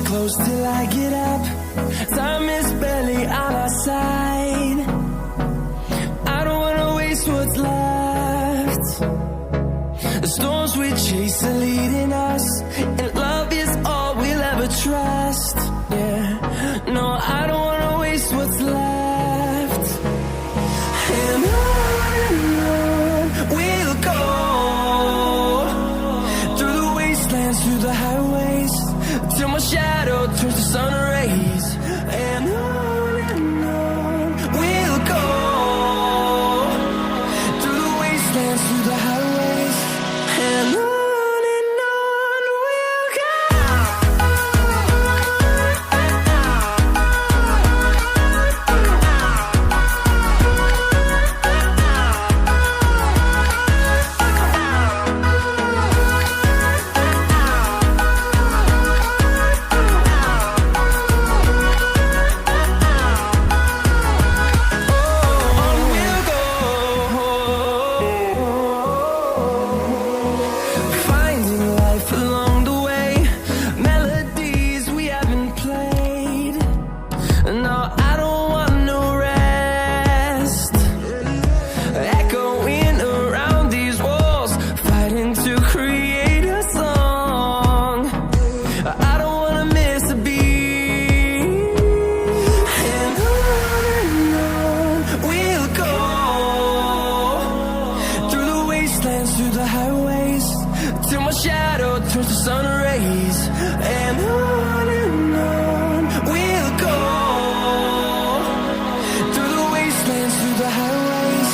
Close till I get up. Time is barely on our side. I don't wanna waste what's left. The storms we chase are leading us, and love is all we'll ever trust. Yeah, no, I don't wanna waste what's left. And on we'll go, through the wastelands, through the highways, till my shadow turns to sun rays. And on we'll go, through the wastelands, through the highways, and on we'll go. Through the highways, till my shadow turns to sun rays. And on we'll go, through the wastelands, through the highways,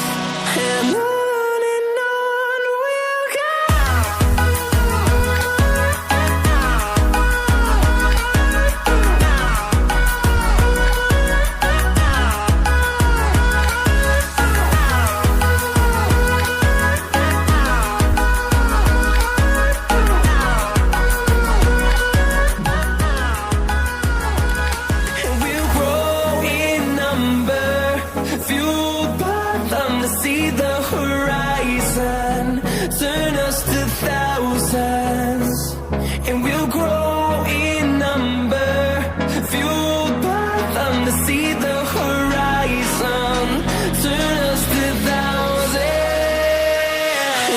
and on we'll go. Fueled by them to see the horizon, turn us to thousands, and we'll grow in number. Fueled by them to see the horizon, turn us to thousands,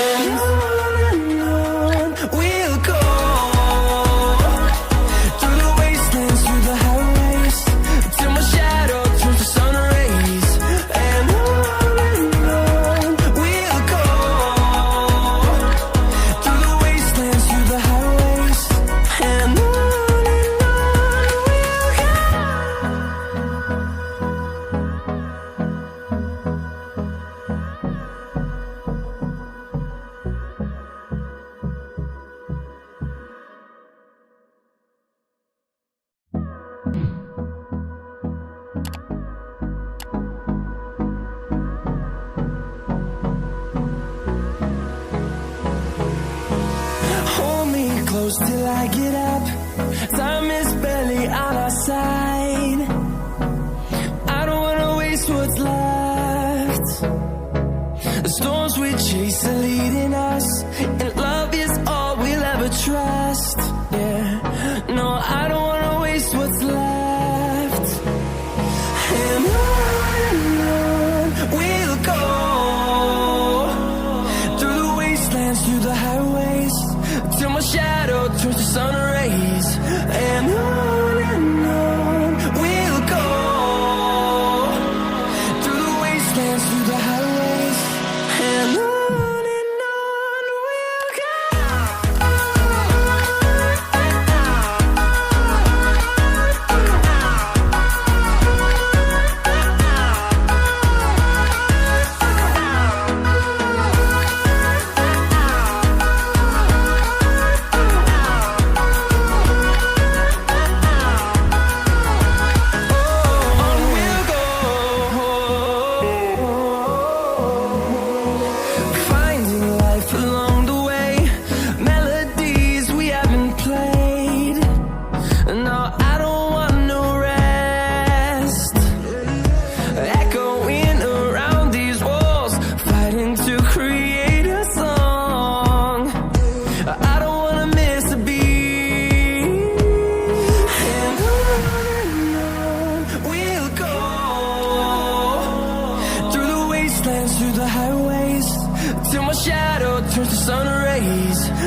and on we'll go, through the wastelands, through the highways, till my shadow turns to sun rays. And on we'll go, through the wastelands, through the highways, and on we'll go. Hold me close till I get up. Time is barely on our side. I don't wanna waste what's left. The storms we chase are leading us, and love is all we'll ever trust. Yeah, no, I don't wanna waste what's left. And on we'll go, through the wastelands, through the highways, till my shadow turns to sun rays. And till my shadow turns to sun rays.